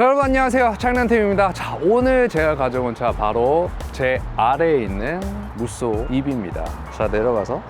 여러분 안녕하세요, 장난템입니다. 자, 오늘 제가 가져온 차 바로 제 아래에 있는 무쏘 EV입니다. 자, 내려가서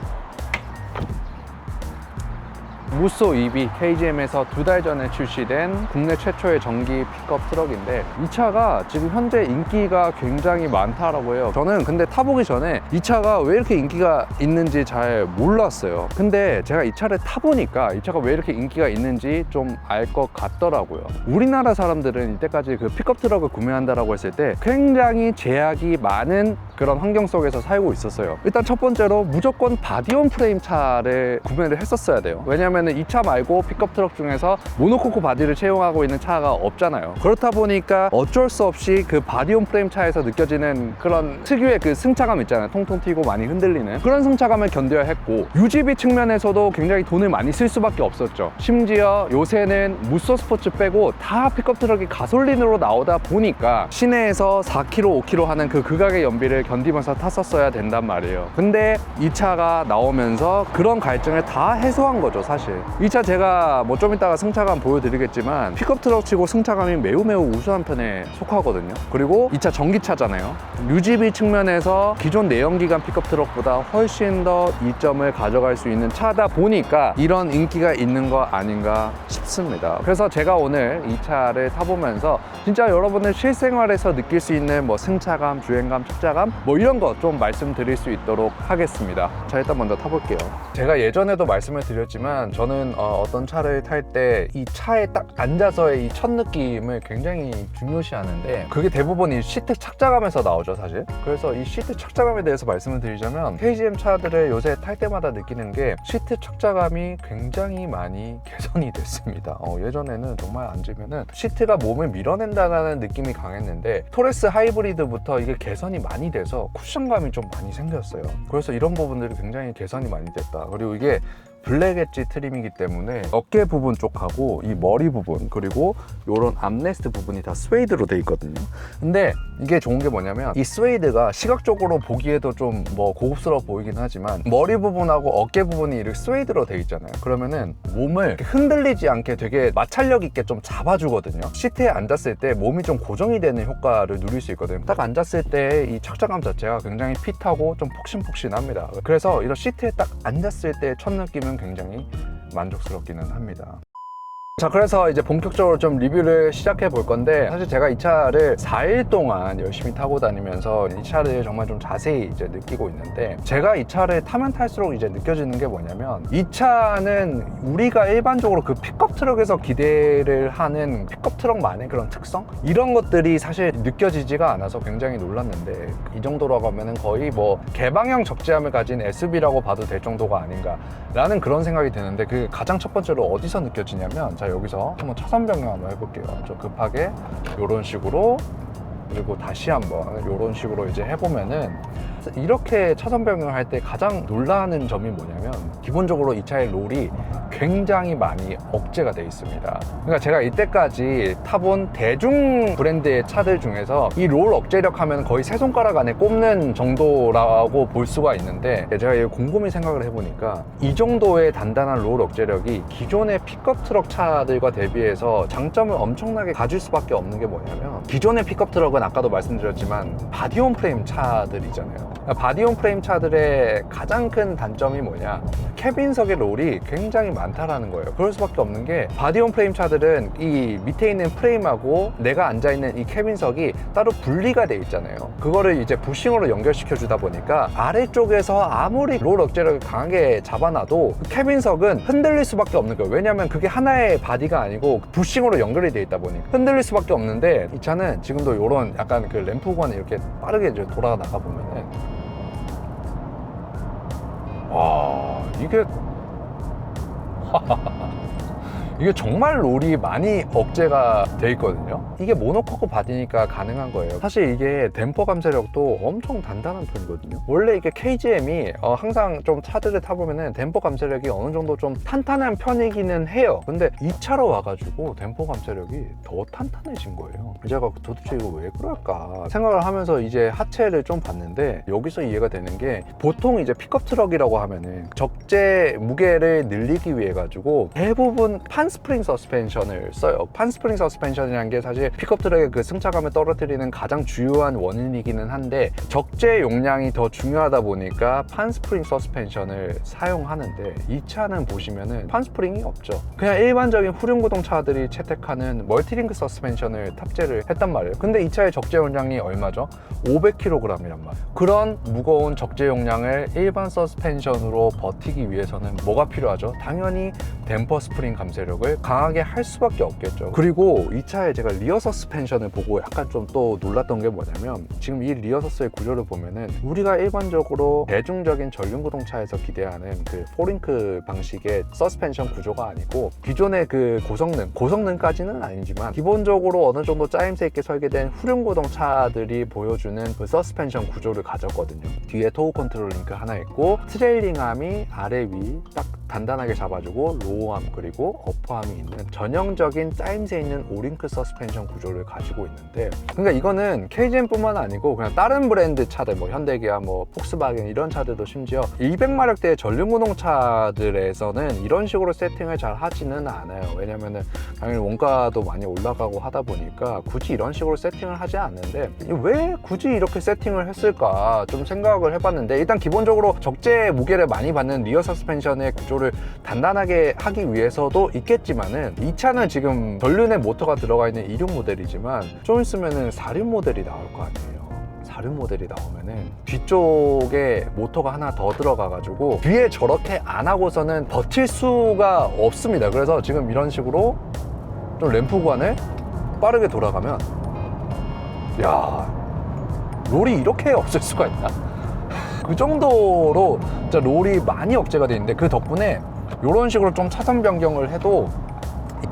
무쏘 EV KGM에서 2달 전에 출시된 국내 최초의 전기 픽업 트럭인데, 이 차가 지금 현재 인기가 굉장히 많다라고 해요. 저는 근데 타보기 전에 이 차가 왜 이렇게 인기가 있는지 잘 몰랐어요. 근데 제가 이 차를 타보니까 이 차가 왜 이렇게 인기가 있는지 좀 알 것 같더라고요. 우리나라 사람들은 이때까지 그 픽업 트럭을 구매한다라고 했을 때 굉장히 제약이 많은 그런 환경 속에서 살고 있었어요. 일단 첫 번째로 무조건 바디온 프레임 차를 구매를 했었어야 돼요. 왜냐면 이 차 말고 픽업 트럭 중에서 모노코크 바디를 채용하고 있는 차가 없잖아요. 그렇다 보니까 어쩔 수 없이 그 바디온 프레임 차에서 느껴지는 그런 특유의 그 승차감 있잖아요. 통통 튀고 많이 흔들리는 그런 승차감을 견뎌야 했고, 유지비 측면에서도 굉장히 돈을 많이 쓸 수밖에 없었죠. 심지어 요새는 무쏘 스포츠 빼고 다 픽업 트럭이 가솔린으로 나오다 보니까 시내에서 4km, 5km 하는 그 극악의 연비를 견디면서 탔었어야 된단 말이에요. 근데 이 차가 나오면서 그런 갈증을 다 해소한 거죠, 사실. 이 차 제가 뭐 좀 이따가 승차감 보여드리겠지만 픽업 트럭 치고 승차감이 매우 우수한 편에 속하거든요. 그리고 이 차 전기차잖아요. 유지비 측면에서 기존 내연기관 픽업 트럭보다 훨씬 더 이점을 가져갈 수 있는 차다 보니까 이런 인기가 있는 거 아닌가 싶습니다. 그래서 제가 오늘 이 차를 타보면서 진짜 여러분들 실생활에서 느낄 수 있는 뭐 승차감, 주행감, 착자감 뭐 이런 거 좀 말씀드릴 수 있도록 하겠습니다. 자, 일단 먼저 타볼게요. 제가 예전에도 말씀을 드렸지만 저는 어떤 차를 탈 때 이 차에 딱 앉아서의 이 첫 느낌을 굉장히 중요시하는데, 그게 대부분 이 시트 착자감에서 나오죠, 사실. 그래서 이 시트 착자감에 대해서 말씀을 드리자면, KGM 차들을 요새 탈 때마다 느끼는 게 시트 착자감이 굉장히 많이 개선이 됐습니다. 예전에는 정말 앉으면은 시트가 몸을 밀어낸다는 느낌이 강했는데, 토레스 하이브리드부터 이게 개선이 많이 돼서 쿠션감이 좀 많이 생겼어요. 그래서 이런 부분들이 굉장히 개선이 많이 됐다. 그리고 이게 블랙 엣지 트림이기 때문에 어깨 부분 쪽하고 이 머리 부분, 그리고 이런 암레스트 부분이 다 스웨이드로 돼 있거든요. 근데 이게 좋은 게 뭐냐면, 이 스웨이드가 시각적으로 보기에도 좀 뭐 고급스러워 보이긴 하지만 머리 부분하고 어깨 부분이 이렇게 스웨이드로 돼 있잖아요. 그러면은 몸을 흔들리지 않게 되게 마찰력 있게 좀 잡아주거든요. 시트에 앉았을 때 몸이 좀 고정이 되는 효과를 누릴 수 있거든요. 딱 앉았을 때 이 착자감 자체가 굉장히 핏하고 좀 폭신폭신합니다. 그래서 이런 시트에 딱 앉았을 때 첫 느낌은 굉장히 만족스럽기는 합니다. 자, 그래서 이제 본격적으로 좀 리뷰를 시작해 볼 건데, 사실 제가 이 차를 4일 동안 열심히 타고 다니면서 이 차를 정말 좀 자세히 이제 느끼고 있는데, 제가 이 차를 타면 탈수록 이제 느껴지는 게 뭐냐면, 이 차는 우리가 일반적으로 그 픽업 트럭에서 기대를 하는 픽업 트럭만의 그런 특성? 이런 것들이 사실 느껴지지가 않아서 굉장히 놀랐는데, 이 정도라고 하면은 거의 뭐 개방형 적재함을 가진 SUV라고 봐도 될 정도가 아닌가 라는 그런 생각이 드는데, 그 가장 첫 번째로 어디서 느껴지냐면, 자, 여기서 한번 차선 변경 한번 해볼게요. 좀 급하게 이런 식으로, 그리고 다시 한번 이런 식으로 이제 해보면은, 이렇게 차선 변경을 할 때 가장 놀라는 점이 뭐냐면, 기본적으로 이 차의 롤이 굉장히 많이 억제가 되어 있습니다. 그러니까 제가 이때까지 타본 대중 브랜드의 차들 중에서 이 롤 억제력 하면 거의 세 손가락 안에 꼽는 정도라고 볼 수가 있는데, 제가 곰곰이 생각을 해보니까 이 정도의 단단한 롤 억제력이 기존의 픽업 트럭 차들과 대비해서 장점을 엄청나게 가질 수밖에 없는 게 뭐냐면, 기존의 픽업 트럭은 아까도 말씀드렸지만 바디온 프레임 차들이잖아요. 바디온 프레임 차들의 가장 큰 단점이 뭐냐, 캐빈석의 롤이 굉장히 많다라는 거예요. 그럴 수밖에 없는 게, 바디온 프레임 차들은 이 밑에 있는 프레임하고 내가 앉아있는 이 캐빈석이 따로 분리가 돼 있잖아요. 그거를 이제 부싱으로 연결시켜 주다 보니까 아래쪽에서 아무리 롤 억제력을 강하게 잡아놔도 캐빈석은 흔들릴 수밖에 없는 거예요. 왜냐면 그게 하나의 바디가 아니고 부싱으로 연결이 돼 있다 보니까 흔들릴 수밖에 없는데, 이 차는 지금도 이런 약간 그 램프 구간을 이렇게 빠르게 이제 돌아 나가 보면은, 와, 이게 이게 정말 롤이 많이 억제가 돼 있거든요. 이게 모노코크 바디니까 가능한 거예요. 사실 이게 댐퍼 감쇄력도 엄청 단단한 편이거든요. 원래 이게 KGM이 항상 좀 차들을 타보면은 댐퍼 감쇄력이 어느 정도 좀 탄탄한 편이기는 해요. 근데 이 차로 와가지고 댐퍼 감쇄력이 더 탄탄해진 거예요. 제가 도대체 이거 왜 그럴까 생각을 하면서 이제 하체를 좀 봤는데, 여기서 이해가 되는 게, 보통 이제 픽업 트럭이라고 하면은 적재 무게를 늘리기 위해 가지고 대부분 판 판스프링 서스펜션을 써요. 판스프링 서스펜션이라는 게 사실 픽업 트럭의 그 승차감을 떨어뜨리는 가장 주요한 원인이기는 한데 적재 용량이 더 중요하다 보니까 판스프링 서스펜션을 사용하는데 이 차는 보시면은 판스프링이 없죠. 그냥 일반적인 후륜구동 차들이 채택하는 멀티링크 서스펜션을 탑재를 했단 말이에요. 근데 이 차의 적재 용량이 얼마죠? 500kg이란 말이에요. 그런 무거운 적재 용량을 일반 서스펜션으로 버티기 위해서는 뭐가 필요하죠? 당연히 댐퍼 스프링 감쇄력을 강하게 할 수밖에 없겠죠. 그리고 이 차에 제가 리어 서스펜션을 보고 약간 좀 또 놀랐던 게 뭐냐면 지금 이 리어 서스의 구조를 보면은 우리가 일반적으로 대중적인 전륜구동차에서 기대하는 그 포링크 방식의 서스펜션 구조가 아니고 기존의 그 고성능까지는 아니지만 기본적으로 어느 정도 짜임새 있게 설계된 후륜구동차들이 보여주는 그 서스펜션 구조를 가졌거든요. 뒤에 토우 컨트롤 링크 하나 있고 트레일링암이 아래 위 딱 단단하게 잡아주고 로우암 그리고 어퍼암이 있는 전형적인 짜임새 있는 오링크 서스펜션 구조를 가지고 있는데, 그러니까 이거는 KGM뿐만 아니고 그냥 다른 브랜드 차들 뭐 현대기아 뭐 폭스바겐 이런 차들도 심지어 200마력대의 전륜구동 차들에서는 이런 식으로 세팅을 잘 하지는 않아요. 왜냐면은 당연히 원가도 많이 올라가고 하다 보니까 굳이 이런 식으로 세팅을 하지 않는데 왜 굳이 이렇게 세팅을 했을까 좀 생각을 해봤는데, 일단 기본적으로 적재 무게를 많이 받는 리어 서스펜션의 구조를 단단하게 하기 위해서도 있겠지만은 이 차는 지금 전륜에 모터가 들어가 있는 2륜 모델이지만 좀 있으면은 4륜 모델이 나올 거 아니에요. 4륜 모델이 나오면은 뒤쪽에 모터가 하나 더 들어가가지고 뒤에 저렇게 안 하고서는 버틸 수가 없습니다. 그래서 지금 이런 식으로 좀 램프 구간을 빠르게 돌아가면 야, 롤이 이렇게 없을 수가 있나? 그 정도로 진짜 롤이 많이 억제가 돼 있는데, 그 덕분에 이런 식으로 좀 차선 변경을 해도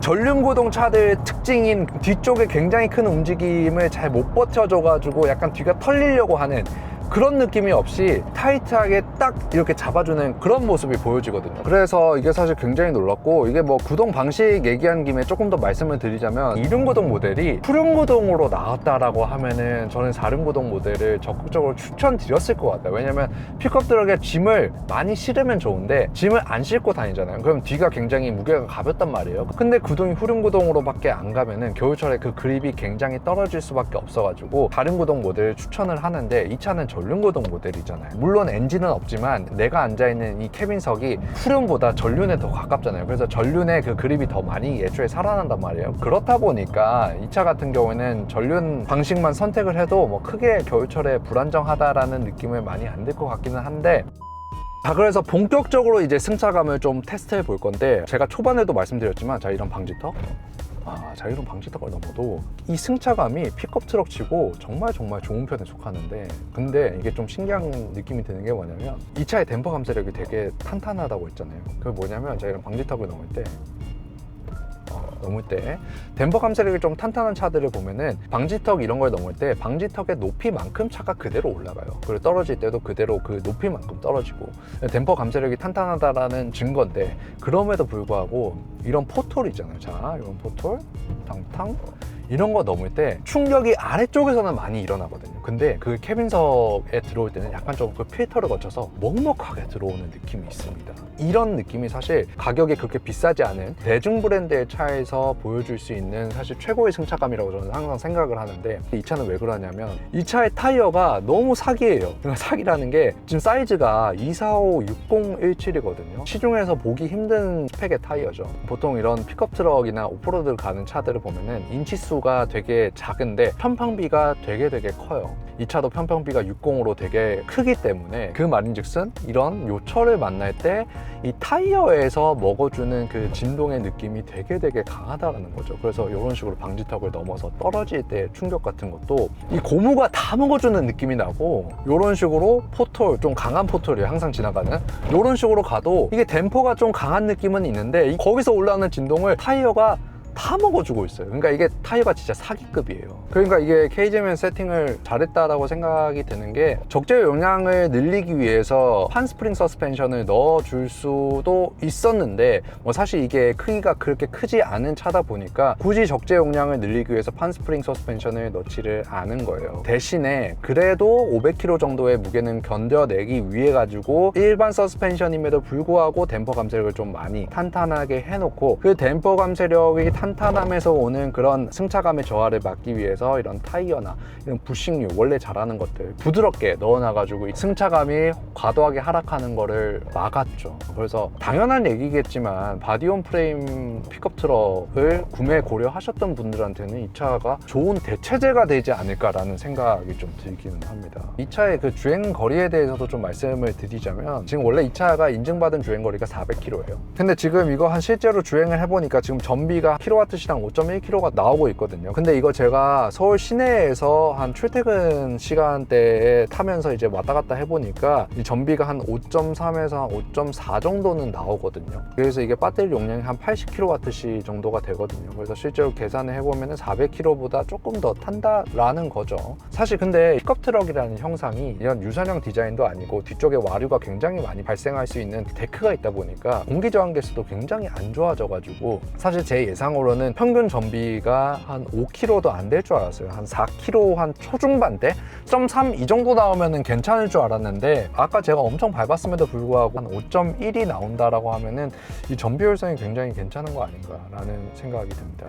전륜구동 차들 특징인 뒤쪽에 굉장히 큰 움직임을 잘 못 버텨줘가지고 약간 뒤가 털리려고 하는 그런 느낌이 없이 타이트하게 딱 이렇게 잡아주는 그런 모습이 보여지거든요. 그래서 이게 사실 굉장히 놀랐고, 이게 뭐 구동 방식 얘기한 김에 조금 더 말씀을 드리자면 2륜 구동 모델이 후륜 구동으로 나왔다라고 하면은 저는 4륜 구동 모델을 적극적으로 추천드렸을 것 같아요. 왜냐면 픽업 트럭에 짐을 많이 실으면 좋은데 짐을 안 싣고 다니잖아요. 그럼 뒤가 굉장히 무게가 가볍단 말이에요. 근데 구동이 후륜 구동으로 밖에 안 가면은 겨울철에 그 그립이 굉장히 떨어질 수밖에 없어가지고 4륜 구동 모델을 추천을 하는데, 이 차는 전륜구동 모델이잖아요. 물론 엔진은 없지만 내가 앉아있는 이 캐빈석이 후륜보다 전륜에 더 가깝잖아요. 그래서 전륜의 그 그립이 더 많이 애초에 살아난단 말이에요. 그렇다 보니까 이 차 같은 경우에는 전륜 방식만 선택을 해도 뭐 크게 겨울철에 불안정하다라는 느낌을 많이 안 들 것 같기는 한데, 자, 그래서 본격적으로 이제 승차감을 좀 테스트해 볼 건데, 제가 초반에도 말씀드렸지만 자, 이런 방지턱, 자, 이런 방지턱을 넘어도 이 승차감이 픽업 트럭 치고 정말 좋은 편에 속하는데, 근데 이게 좀 신기한 느낌이 드는 게 뭐냐면 이 차의 댐퍼 감쇄력이 되게 탄탄하다고 했잖아요. 그게 뭐냐면 제가 이런 방지턱을 넘을 때 댐퍼 감쇄력이 좀 탄탄한 차들을 보면은 방지턱 이런 걸 넘을 때 방지턱의 높이만큼 차가 그대로 올라가요. 그리고 떨어질 때도 그대로 그 높이만큼 떨어지고, 댐퍼 감쇄력이 탄탄하다라는 증거인데, 그럼에도 불구하고 이런 포톨 있잖아요. 자, 이런 포톨 탕탕 이런 거 넘을 때 충격이 아래쪽에서는 많이 일어나거든요. 근데 그 캐빈석에 들어올 때는 약간 좀 그 필터를 거쳐서 먹먹하게 들어오는 느낌이 있습니다. 이런 느낌이 사실 가격이 그렇게 비싸지 않은 대중 브랜드의 차에서 보여줄 수 있는 사실 최고의 승차감이라고 저는 항상 생각을 하는데, 이 차는 왜 그러냐면 이 차의 타이어가 너무 사기예요. 사기라는 게 지금 사이즈가 245-6017이거든요. 시중에서 보기 힘든 스펙의 타이어죠. 보통 이런 픽업 트럭이나 오프로드 가는 차들을 보면은 인치수가 되게 작은데 편평비가 되게 커요. 이 차도 편평비가 60으로 되게 크기 때문에, 그 말인즉슨 이런 요철을 만날 때 이 타이어에서 먹어주는 그 진동의 느낌이 되게 강하다라는 거죠. 그래서 이런 식으로 방지턱을 넘어서 떨어질 때 충격 같은 것도 이 고무가 다 먹어주는 느낌이 나고, 이런 식으로 포톨, 좀 강한 포톨이 항상 지나가는 이런 식으로 가도 이게 댐퍼가 좀 강한 느낌은 있는데 거기서 올라오는 진동을 타이어가 다 먹어주고 있어요. 그러니까 이게 타이어가 진짜 사기급이에요. 그러니까 이게 KGM의 세팅을 잘했다라고 생각이 드는 게 적재 용량을 늘리기 위해서 판스프링 서스펜션을 넣어줄 수도 있었는데 뭐 사실 이게 크기가 그렇게 크지 않은 차다 보니까 굳이 적재 용량을 늘리기 위해서 판스프링 서스펜션을 넣지를 않은 거예요. 대신에 그래도 500kg 정도의 무게는 견뎌내기 위해 가지고 일반 서스펜션임에도 불구하고 댐퍼 감쇄력을 좀 많이 탄탄하게 해놓고 그 댐퍼 감쇄력이 탄탄함에서 오는 그런 승차감의 저하를 막기 위해서 이런 타이어나 이런 부식류 원래 잘하는 것들 부드럽게 넣어놔가지고 승차감이 과도하게 하락하는 거를 막았죠. 그래서 당연한 얘기겠지만 바디온 프레임 픽업 트럭을 구매 고려하셨던 분들한테는 이 차가 좋은 대체제가 되지 않을까라는 생각이 좀 들기는 합니다. 이 차의 그 주행 거리에 대해서도 좀 말씀을 드리자면 지금 원래 이 차가 인증받은 주행 거리가 400km예요. 근데 지금 이거 한 실제로 주행을 해보니까 지금 전비가 킬로와트시당 5.1km가 나오고 있거든요. 근데 이거 제가 서울 시내에서 한 출퇴근 시간대에 타면서 이제 왔다 갔다 해보니까 이 전비가 한 5.3에서 한 5.4 정도는 나오거든요. 그래서 이게 배터리 용량이 한 80kWh 정도가 되거든요. 그래서 실제로 계산을 해보면 400km보다 조금 더 탄다라는 거죠. 사실 근데 픽업 트럭이라는 형상이 이런 유선형 디자인도 아니고 뒤쪽에 와류가 굉장히 많이 발생할 수 있는 데크가 있다 보니까 공기 저항 개수도 굉장히 안 좋아져가지고 사실 제 예상으로는 평균 전비가 한 5km도 안 될 줄 알았어요. 한 4km 한 초중반대? 0.3 이 정도 나오면은 괜찮을 줄 알았는데 아까 제가 엄청 밟았음에도 불구하고 한 5.1이 나온다라고 하면은 이 전비 효율성이 굉장히 괜찮은 거 아닌가라는 생각이 듭니다.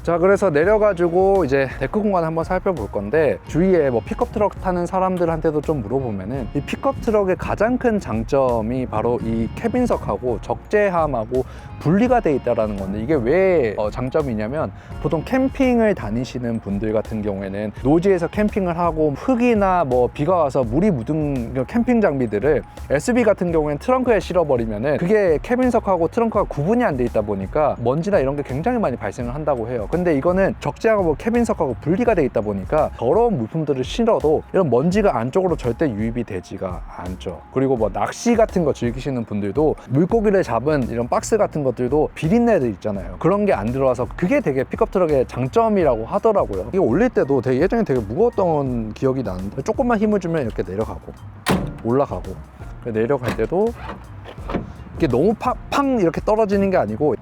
자, 그래서 내려가지고 이제 데크 공간을 한번 살펴볼 건데 주위에 뭐 픽업 트럭 타는 사람들한테도 좀 물어보면은 이 픽업 트럭의 가장 큰 장점이 바로 이 캐빈석하고 적재함하고 분리가 돼 있다라는 건데 이게 왜 장점이냐면 보통 캠핑을 다니시는 분들 같은 경우에는 노지에서 캠핑을 하고 흙이나 뭐 비가 와서 물이 묻은 캠핑 장비들을 SUV 같은 경우에는 트렁크에 실어버리면은 그게 캐빈석하고 트렁크가 구분이 안 돼 있다 보니까 먼지나 이런 게 굉장히 많이 발생을 한다고 해요. 근데 이거는 적재하고 캐빈석하고 분리가 돼 있다 보니까 더러운 물품들을 실어도 이런 먼지가 안쪽으로 절대 유입이 되지가 않죠. 그리고 뭐 낚시 같은 거 즐기시는 분들도 물고기를 잡은 이런 박스 같은 것들도 비린내들 있잖아요. 그런 게 안 들어와서 그게 되게 픽업 트럭의 장점이라고 하더라고요. 이거 올릴 때도 되게 예전에 되게 무거웠던 기억이 나는데 조금만 힘을 주면 이렇게 내려가고 올라가고 내려갈 때도 이게 너무 팡 이렇게 떨어지는 게 아니고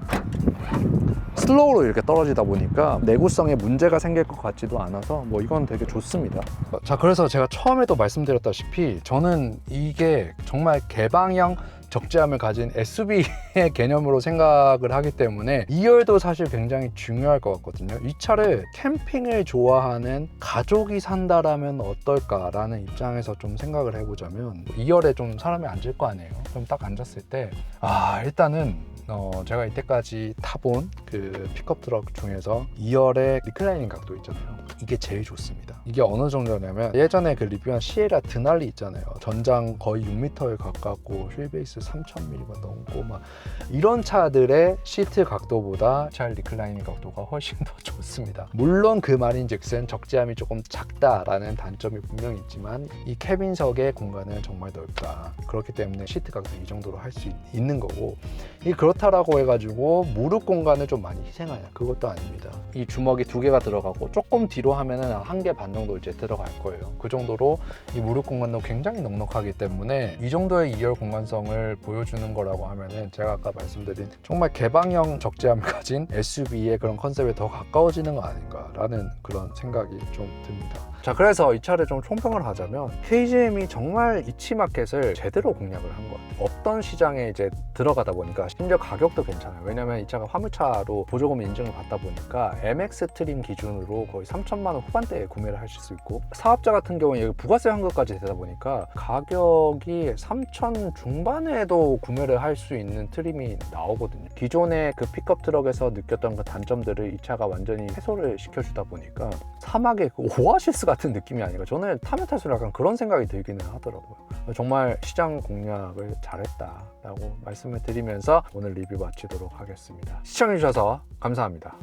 슬로우로 이렇게 떨어지다 보니까 내구성에 문제가 생길 것 같지도 않아서 뭐 이건 되게 좋습니다. 자, 그래서 제가 처음에도 말씀드렸다시피 저는 이게 정말 개방형 적재함을 가진 SUV의 개념으로 생각을 하기 때문에 2열도 사실 굉장히 중요할 것 같거든요. 이 차를 캠핑을 좋아하는 가족이 산다라면 어떨까라는 입장에서 좀 생각을 해보자면 2열에 좀 사람이 앉을 거 아니에요. 그럼 딱 앉았을 때 일단은 제가 이때까지 타본 그 픽업 트럭 중에서 2열의 리클라이닝 각도 있잖아요. 이게 제일 좋습니다. 이게 어느 정도냐면 예전에 그 리뷰한 시에라 드날리 있잖아요. 전장 거의 6m에 가깝고 휠베이스 3000mm가 넘고 막 이런 차들의 시트 각도보다 차 리클라이닝 각도가 훨씬 더 좋습니다. 물론 그 말인즉슨 적재함이 조금 작다라는 단점이 분명히 있지만 이 캐빈석의 공간은 정말 넓다. 그렇기 때문에 시트 각도 이 정도로 할 수 있는 거고 그렇다라고 해가지고 무릎 공간을 좀 많이 희생하냐? 그것도 아닙니다. 이 주먹이 2개가 들어가고 조금 뒤로 하면은 1개 반 정도 이제 들어갈 거예요. 그 정도로 이 무릎 공간도 굉장히 넉넉하기 때문에 이 정도의 2열 공간성을 보여주는 거라고 하면은 제가 아까 말씀드린 정말 개방형 적재함을 가진 SUV의 그런 컨셉에 더 가까워지는 거 아닌가라는 그런 생각이 좀 듭니다. 자, 그래서 이 차를 좀 총평을 하자면 KGM이 정말 이치마켓을 제대로 공략을 한 것 같아요. 없던 시장에 이제 들어가다 보니까 심지어 가격도 괜찮아요. 왜냐면 이 차가 화물차로 보조금 인증을 받다 보니까 MX 트림 기준으로 거의 3천만 원 후반대에 구매를 하실 수 있고 사업자 같은 경우는 여기 부가세 환급까지 되다 보니까 가격이 3천 중반에도 구매를 할 수 있는 트림이 나오거든요. 기존의 그 픽업 트럭에서 느꼈던 그 단점들을 이 차가 완전히 해소를 시켜주다 보니까 사막의 그 오아시스 같은 느낌이 아닌가. 저는 타면 탈수록 약간 그런 생각이 들기는 하더라고요. 정말 시장 공략을 잘했다라고 말씀을 드리면서 오늘 리뷰 마치도록 하겠습니다. 시청해주셔서 감사합니다.